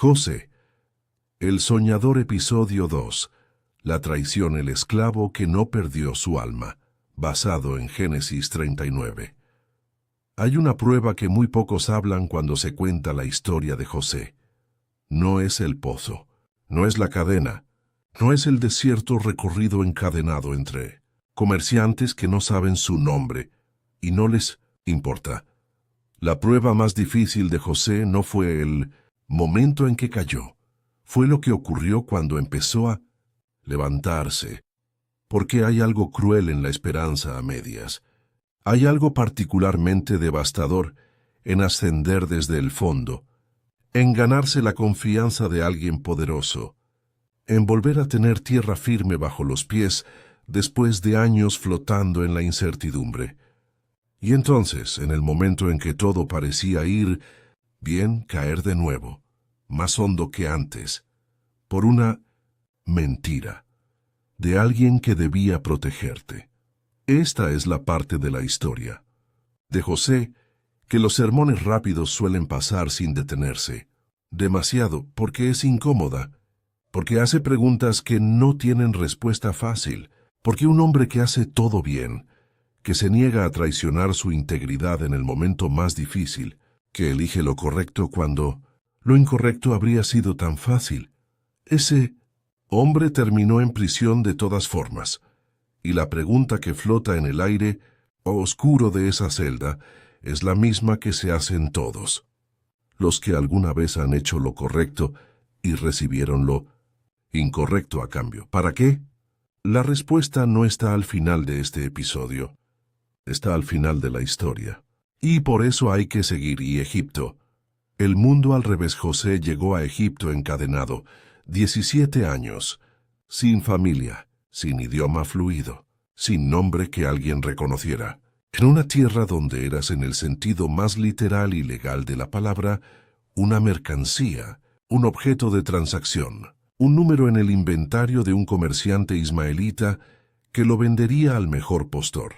José, el soñador, episodio 2. La traición, el esclavo que no perdió su alma, basado en Génesis 39. Hay una prueba que muy pocos hablan cuando se cuenta la historia de José. No es el pozo, no es la cadena, no es el desierto recorrido encadenado entre comerciantes que no saben su nombre y no les importa. La prueba más difícil de José no fue el momento en que cayó, fue lo que ocurrió cuando empezó a levantarse, porque hay algo cruel en la esperanza a medias. Hay algo particularmente devastador en ascender desde el fondo, en ganarse la confianza de alguien poderoso, en volver a tener tierra firme bajo los pies después de años flotando en la incertidumbre. Y entonces, en el momento en que todo parecía ir bien, caer de nuevo, más hondo que antes, por una mentira de alguien que debía protegerte. Esta es la parte de la historia de José que los sermones rápidos suelen pasar sin detenerse. Demasiado, porque es incómoda, porque hace preguntas que no tienen respuesta fácil, porque un hombre que hace todo bien, que se niega a traicionar su integridad en el momento más difícil, que elige lo correcto cuando lo incorrecto habría sido tan fácil. Ese hombre terminó en prisión de todas formas, y la pregunta que flota en el aire oscuro de esa celda es la misma que se hacen todos, los que alguna vez han hecho lo correcto y recibieron lo incorrecto a cambio. ¿Para qué? La respuesta no está al final de este episodio, está al final de la historia. Y por eso hay que seguir. Y Egipto. El mundo al revés. José llegó a Egipto encadenado, 17 años, sin familia, sin idioma fluido, sin nombre que alguien reconociera, en una tierra donde eras, en el sentido más literal y legal de la palabra, una mercancía, un objeto de transacción, un número en el inventario de un comerciante ismaelita que lo vendería al mejor postor.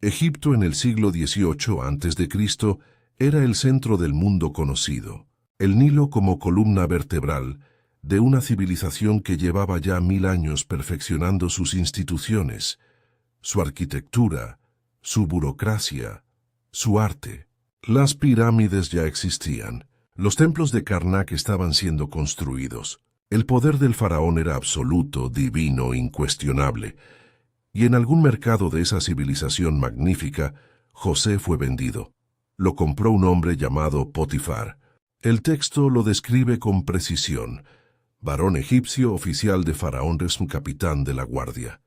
Egipto en el siglo XVIII a.C. era el centro del mundo conocido, el Nilo como columna vertebral de una civilización que llevaba ya 1000 años perfeccionando sus instituciones, su arquitectura, su burocracia, su arte. Las pirámides ya existían, los templos de Karnak estaban siendo construidos, el poder del faraón era absoluto, divino, incuestionable. Y en algún mercado de esa civilización magnífica, José fue vendido. Lo compró un hombre llamado Potifar. El texto lo describe con precisión. Varón egipcio, oficial de Faraón, es un capitán de la guardia.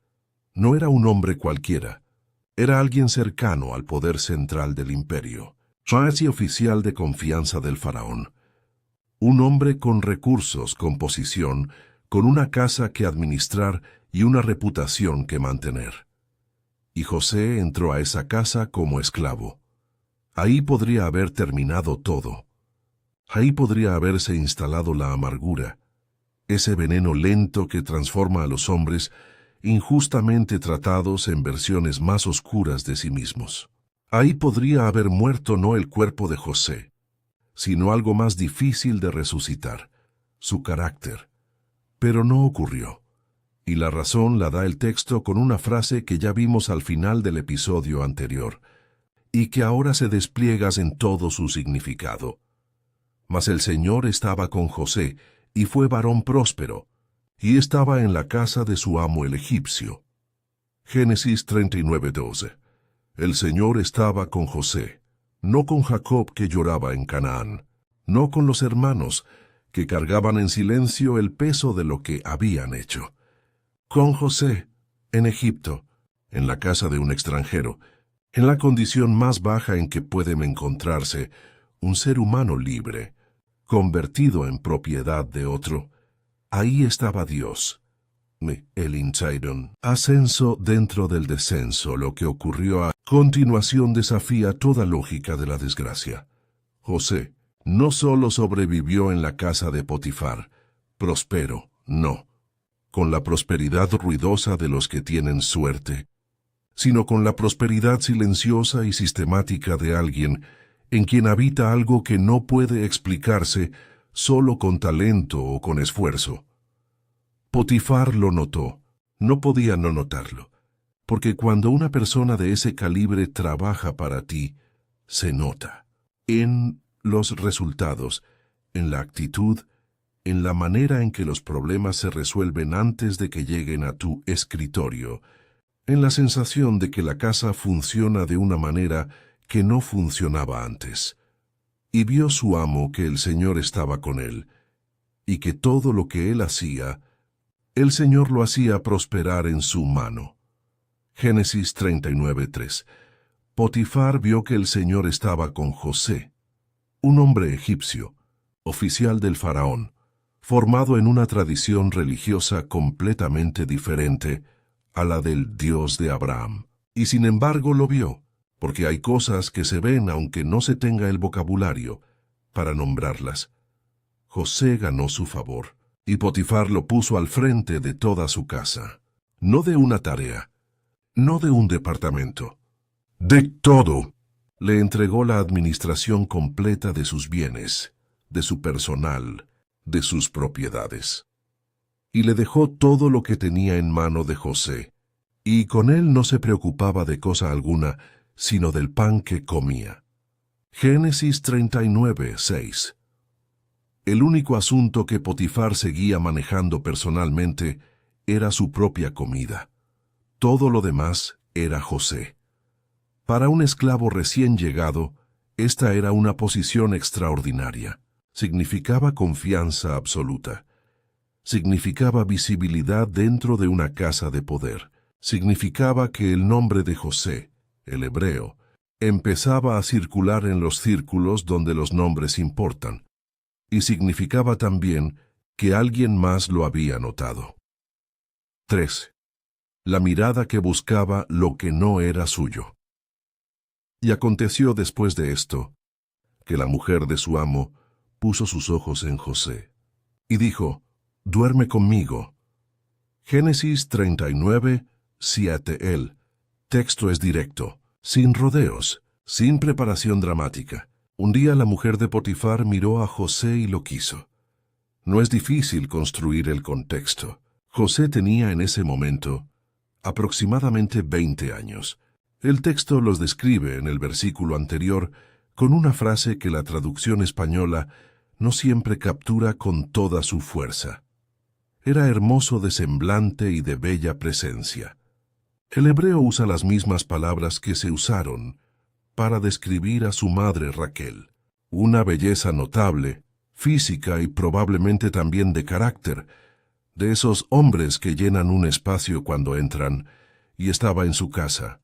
No era un hombre cualquiera. Era alguien cercano al poder central del imperio. Casi oficial de confianza del Faraón. Un hombre con recursos, con posición, con una casa que administrar y una reputación que mantener. Y José entró a esa casa como esclavo. Ahí podría haber terminado todo. Ahí podría haberse instalado la amargura, ese veneno lento que transforma a los hombres injustamente tratados en versiones más oscuras de sí mismos. Ahí podría haber muerto no el cuerpo de José, sino algo más difícil de resucitar, su carácter. Pero no ocurrió. Y la razón la da el texto con una frase que ya vimos al final del episodio anterior, y que ahora se despliega en todo su significado. Mas el Señor estaba con José, y fue varón próspero, y estaba en la casa de su amo el egipcio. Génesis 39:12. El Señor estaba con José, no con Jacob que lloraba en Canaán, no con los hermanos que cargaban en silencio el peso de lo que habían hecho. Con José, en Egipto, en la casa de un extranjero, en la condición más baja en que puede encontrarse un ser humano libre, convertido en propiedad de otro. Ahí estaba Dios. El Insidon. Ascenso dentro del descenso. Lo que ocurrió a continuación desafía toda lógica de la desgracia. José no solo sobrevivió en la casa de Potifar, próspero, no, con la prosperidad ruidosa de los que tienen suerte, sino con la prosperidad silenciosa y sistemática de alguien en quien habita algo que no puede explicarse solo con talento o con esfuerzo. Potifar lo notó. No podía no notarlo, porque cuando una persona de ese calibre trabaja para ti, se nota en los resultados, en la actitud, en la manera en que los problemas se resuelven antes de que lleguen a tu escritorio, en la sensación de que la casa funciona de una manera que no funcionaba antes. Y vio su amo que el Señor estaba con él, y que todo lo que él hacía, el Señor lo hacía prosperar en su mano. Génesis 39:3. Potifar vio que el Señor estaba con José, un hombre egipcio, oficial del faraón, formado en una tradición religiosa completamente diferente a la del Dios de Abraham. Y sin embargo lo vio, porque hay cosas que se ven aunque no se tenga el vocabulario para nombrarlas. José ganó su favor, y Potifar lo puso al frente de toda su casa. No de una tarea, no de un departamento, de todo. Le entregó la administración completa de sus bienes, de su personal, de sus propiedades. Y le dejó todo lo que tenía en mano de José, y con él no se preocupaba de cosa alguna, sino del pan que comía. Génesis 39:6. El único asunto que Potifar seguía manejando personalmente era su propia comida. Todo lo demás era José. Para un esclavo recién llegado, esta era una posición extraordinaria. Significaba confianza absoluta. Significaba visibilidad dentro de una casa de poder. Significaba que el nombre de José, el hebreo, empezaba a circular en los círculos donde los nombres importan. Y significaba también que alguien más lo había notado. 3. La mirada que buscaba lo que no era suyo. Y aconteció después de esto, que la mujer de su amo puso sus ojos en José, y dijo, «Duerme conmigo». Génesis 39:7. El texto es directo, sin rodeos, sin preparación dramática. Un día la mujer de Potifar miró a José y lo quiso. No es difícil construir el contexto. José tenía en ese momento aproximadamente 20 años. El texto los describe en el versículo anterior con una frase que la traducción española no siempre captura con toda su fuerza. Era hermoso de semblante y de bella presencia. El hebreo usa las mismas palabras que se usaron para describir a su madre Raquel. Una belleza notable, física y probablemente también de carácter, de esos hombres que llenan un espacio cuando entran, y estaba en su casa,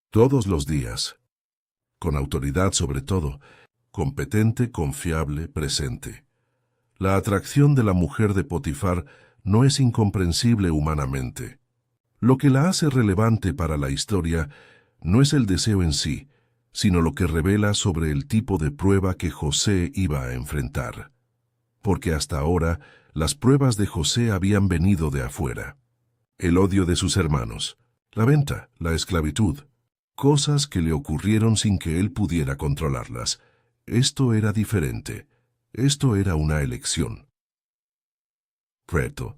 todos los días, con autoridad sobre todo, competente, confiable, presente. La atracción de la mujer de Potifar no es incomprensible humanamente. Lo que la hace relevante para la historia no es el deseo en sí, sino lo que revela sobre el tipo de prueba que José iba a enfrentar. Porque hasta ahora las pruebas de José habían venido de afuera. El odio de sus hermanos, la venta, la esclavitud, cosas que le ocurrieron sin que él pudiera controlarlas. Esto era diferente. Esto era una elección. Reto.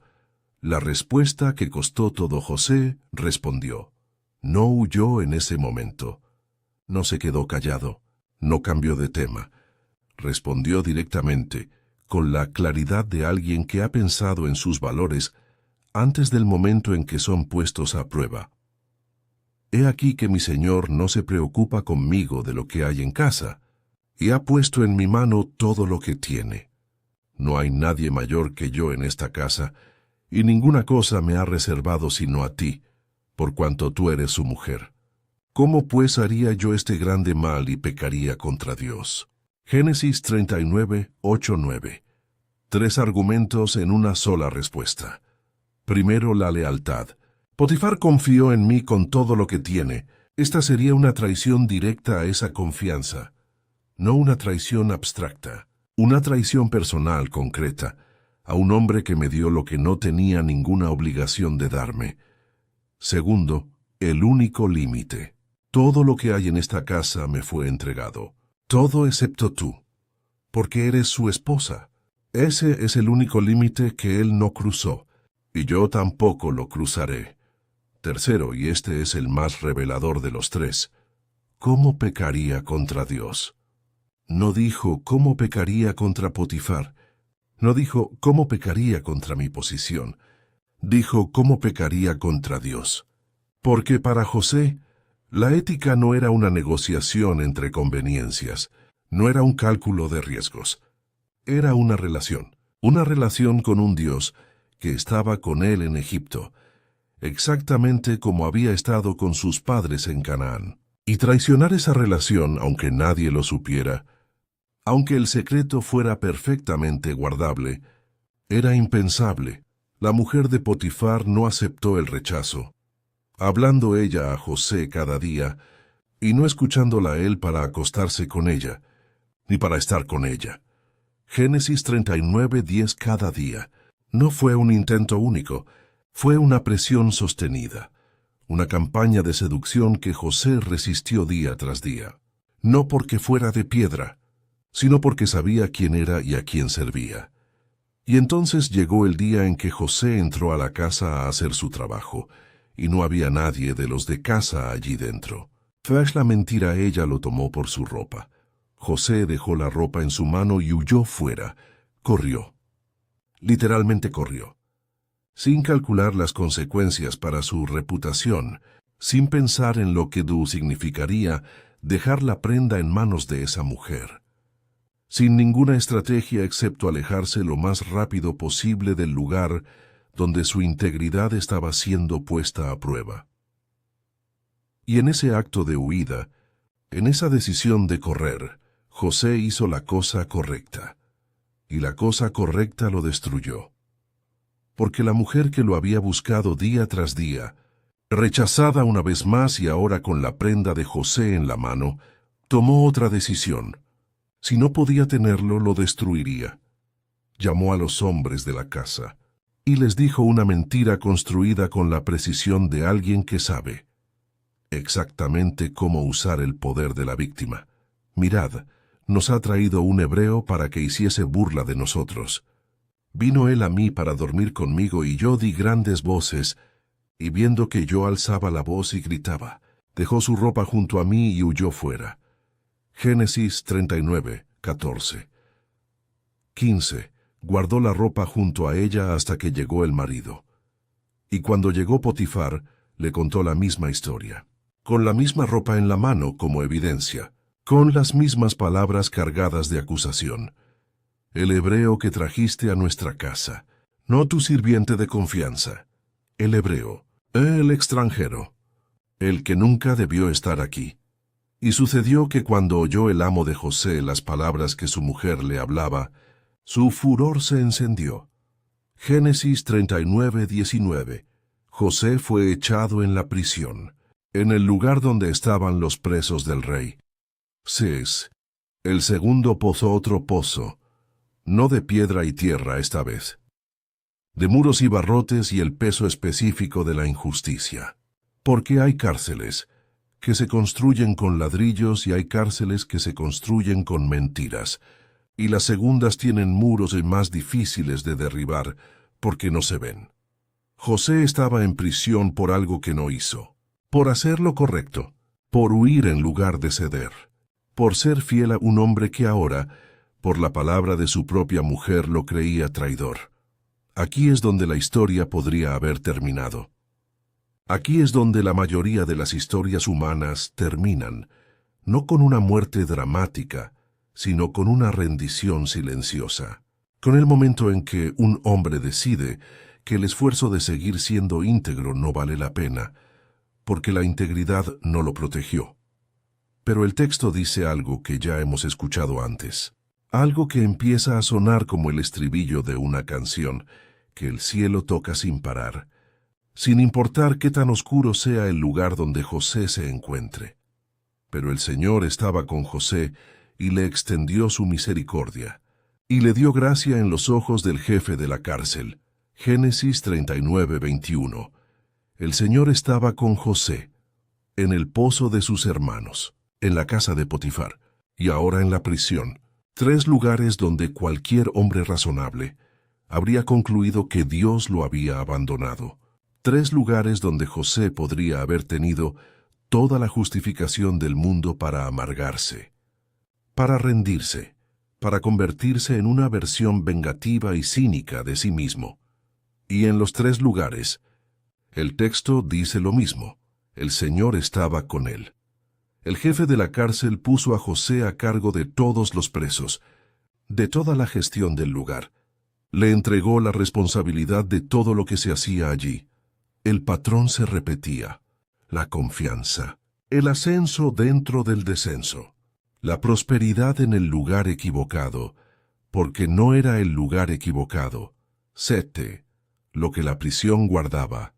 La respuesta que costó todo José respondió. No huyó en ese momento. No se quedó callado. No cambió de tema. Respondió directamente, con la claridad de alguien que ha pensado en sus valores antes del momento en que son puestos a prueba. He aquí que mi Señor no se preocupa conmigo de lo que hay en casa, y ha puesto en mi mano todo lo que tiene. No hay nadie mayor que yo en esta casa, y ninguna cosa me ha reservado sino a ti, por cuanto tú eres su mujer. ¿Cómo pues haría yo este grande mal y pecaría contra Dios? Génesis 39:8-9. 3 argumentos en una sola respuesta. Primero, la lealtad. Potifar confió en mí con todo lo que tiene. Esta sería una traición directa a esa confianza, no una traición abstracta, una traición personal concreta, a un hombre que me dio lo que no tenía ninguna obligación de darme. Segundo, el único límite. Todo lo que hay en esta casa me fue entregado, todo excepto tú, porque eres su esposa. Ese es el único límite que él no cruzó, y yo tampoco lo cruzaré. Tercero, y este es el más revelador de los tres, ¿cómo pecaría contra Dios? No dijo cómo pecaría contra Potifar, no dijo cómo pecaría contra mi posición, dijo cómo pecaría contra Dios. Porque para José, la ética no era una negociación entre conveniencias, no era un cálculo de riesgos. Era una relación con un Dios que estaba con él en Egipto, exactamente como había estado con sus padres en Canaán. Y traicionar esa relación, aunque nadie lo supiera, aunque el secreto fuera perfectamente guardable, era impensable. La mujer de Potifar no aceptó el rechazo, hablando ella a José cada día, y no escuchándola a él para acostarse con ella, ni para estar con ella. Génesis 39:10 cada día. No fue un intento único, fue una presión sostenida, una campaña de seducción que José resistió día tras día. No porque fuera de piedra, sino porque sabía quién era y a quién servía. Y entonces llegó el día en que José entró a la casa a hacer su trabajo, y no había nadie de los de casa allí dentro. Tras la mentira ella lo tomó por su ropa. José dejó la ropa en su mano y huyó fuera. Corrió. Literalmente corrió. Sin calcular las consecuencias para su reputación, sin pensar en lo que significaría dejar la prenda en manos de esa mujer. Sin ninguna estrategia excepto alejarse lo más rápido posible del lugar donde su integridad estaba siendo puesta a prueba. Y en ese acto de huida, en esa decisión de correr, José hizo la cosa correcta, y la cosa correcta lo destruyó. Porque la mujer que lo había buscado día tras día, rechazada una vez más y ahora con la prenda de José en la mano, tomó otra decisión. Si no podía tenerlo, lo destruiría. Llamó a los hombres de la casa, y les dijo una mentira construida con la precisión de alguien que sabe exactamente cómo usar el poder de la víctima. Mirad, nos ha traído un hebreo para que hiciese burla de nosotros. Vino él a mí para dormir conmigo y yo di grandes voces, y viendo que yo alzaba la voz y gritaba, dejó su ropa junto a mí y huyó fuera. Génesis 39:14. 15. Guardó la ropa junto a ella hasta que llegó el marido. Y cuando llegó Potifar, le contó la misma historia, con la misma ropa en la mano como evidencia, con las mismas palabras cargadas de acusación. El hebreo que trajiste a nuestra casa, no tu sirviente de confianza, el hebreo, el extranjero, el que nunca debió estar aquí. Y sucedió que cuando oyó el amo de José las palabras que su mujer le hablaba, su furor se encendió. Génesis 39:19. José fue echado en la prisión, en el lugar donde estaban los presos del rey. 6. El segundo pozó otro pozo, no de piedra y tierra esta vez, de muros y barrotes y el peso específico de la injusticia. Porque hay cárceles que se construyen con ladrillos y hay cárceles que se construyen con mentiras, y las segundas tienen muros más difíciles de derribar porque no se ven. José estaba en prisión por algo que no hizo, por hacer lo correcto, por huir en lugar de ceder, por ser fiel a un hombre que ahora, por la palabra de su propia mujer, lo creía traidor. Aquí es donde la historia podría haber terminado. Aquí es donde la mayoría de las historias humanas terminan, no con una muerte dramática, sino con una rendición silenciosa, con el momento en que un hombre decide que el esfuerzo de seguir siendo íntegro no vale la pena, porque la integridad no lo protegió. Pero el texto dice algo que ya hemos escuchado antes, algo que empieza a sonar como el estribillo de una canción que el cielo toca sin parar, sin importar qué tan oscuro sea el lugar donde José se encuentre. Pero el Señor estaba con José y le extendió su misericordia, y le dio gracia en los ojos del jefe de la cárcel. Génesis 39:21. El Señor estaba con José, en el pozo de sus hermanos, en la casa de Potifar, y ahora en la prisión. 3 lugares donde cualquier hombre razonable habría concluido que Dios lo había abandonado. 3 lugares donde José podría haber tenido toda la justificación del mundo para amargarse, para rendirse, para convertirse en una versión vengativa y cínica de sí mismo. Y en los 3 lugares, el texto dice lo mismo: el Señor estaba con él. El jefe de la cárcel puso a José a cargo de todos los presos, de toda la gestión del lugar. Le entregó la responsabilidad de todo lo que se hacía allí. El patrón se repetía: la confianza, el ascenso dentro del descenso, la prosperidad en el lugar equivocado, porque no era el lugar equivocado, Sete, lo que la prisión guardaba.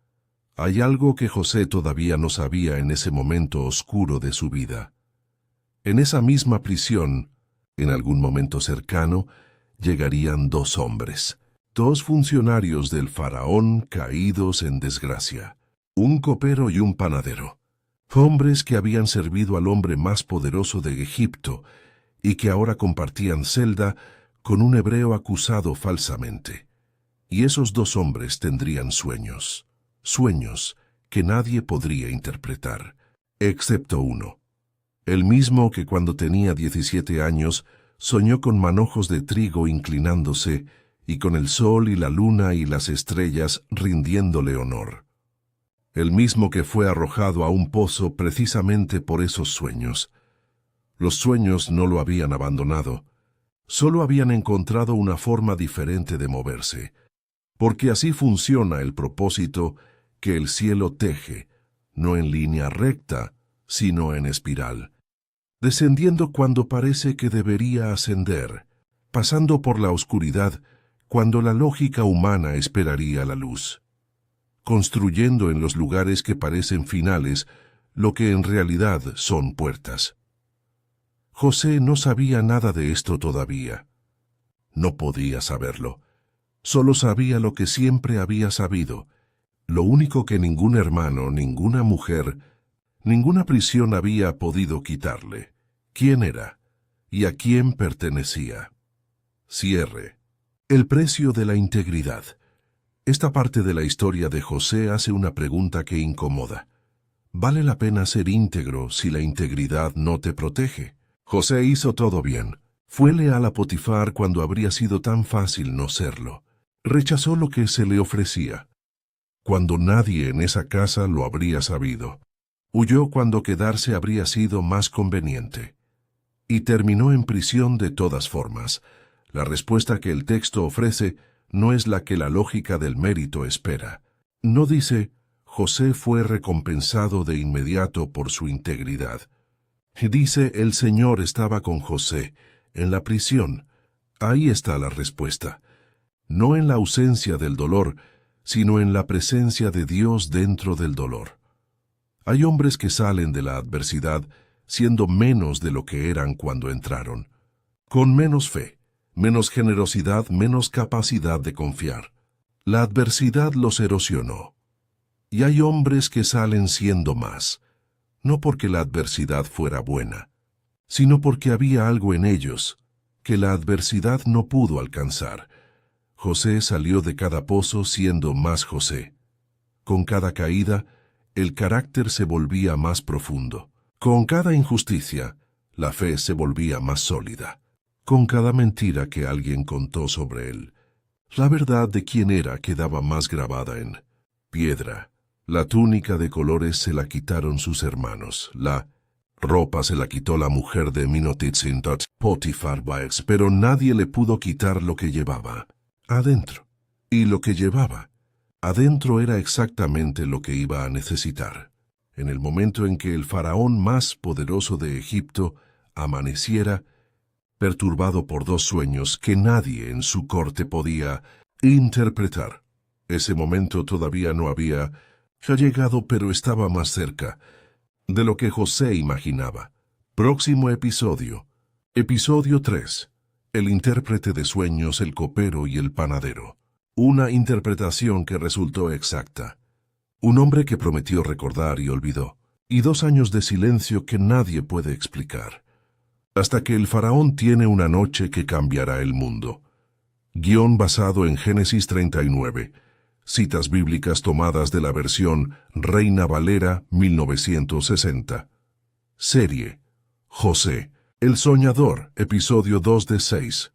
Hay algo que José todavía no sabía en ese momento oscuro de su vida. En esa misma prisión, en algún momento cercano, llegarían 2 hombres, 2 funcionarios del faraón caídos en desgracia, un copero y un panadero, hombres que habían servido al hombre más poderoso de Egipto y que ahora compartían celda con un hebreo acusado falsamente. Y esos 2 hombres tendrían sueños, sueños que nadie podría interpretar, excepto uno, el mismo que cuando tenía 17 años soñó con manojos de trigo inclinándose y con el sol y la luna y las estrellas rindiéndole honor. El mismo que fue arrojado a un pozo precisamente por esos sueños. Los sueños no lo habían abandonado, solo habían encontrado una forma diferente de moverse, porque así funciona el propósito que el cielo teje, no en línea recta, sino en espiral, descendiendo cuando parece que debería ascender, pasando por la oscuridad cuando la lógica humana esperaría la luz, construyendo en los lugares que parecen finales lo que en realidad son puertas. José no sabía nada de esto todavía. No podía saberlo. Solo sabía lo que siempre había sabido, lo único que ningún hermano, ninguna mujer, ninguna prisión había podido quitarle: quién era y a quién pertenecía. Cierre. El precio de la integridad. Esta parte de la historia de José hace una pregunta que incomoda. ¿Vale la pena ser íntegro si la integridad no te protege? José hizo todo bien. Fue leal a Potifar cuando habría sido tan fácil no serlo. Rechazó lo que se le ofrecía, cuando nadie en esa casa lo habría sabido. Huyó cuando quedarse habría sido más conveniente. Y terminó en prisión de todas formas. La respuesta que el texto ofrece no es la que la lógica del mérito espera. No dice: José fue recompensado de inmediato por su integridad. Dice: el Señor estaba con José en la prisión. Ahí está la respuesta. No en la ausencia del dolor, sino en la presencia de Dios dentro del dolor. Hay hombres que salen de la adversidad siendo menos de lo que eran cuando entraron, con menos fe, menos generosidad, menos capacidad de confiar. La adversidad los erosionó. Y hay hombres que salen siendo más, no porque la adversidad fuera buena, sino porque había algo en ellos que la adversidad no pudo alcanzar. José salió de cada pozo siendo más José. Con cada caída, el carácter se volvía más profundo. Con cada injusticia, la fe se volvía más sólida. Con cada mentira que alguien contó sobre él, la verdad de quién era quedaba más grabada en piedra. La túnica de colores se la quitaron sus hermanos. La ropa se la quitó la mujer de Minotitzintot, Potifar Baex, pero nadie le pudo quitar lo que llevaba adentro. Y lo que llevaba adentro era exactamente lo que iba a necesitar. En el momento en que el faraón más poderoso de Egipto amaneciera, perturbado por 2 sueños que nadie en su corte podía interpretar. Ese momento todavía no había llegado, pero estaba más cerca de lo que José imaginaba. Próximo episodio. Episodio 3. El intérprete de sueños, el copero y el panadero. Una interpretación que resultó exacta. Un hombre que prometió recordar y olvidó. Y 2 años de silencio que nadie puede explicar. hasta que el faraón tiene una noche que cambiará el mundo. Guión basado en Génesis 39. Citas bíblicas tomadas de la versión Reina Valera 1960. Serie José, el soñador, episodio 2 de 6.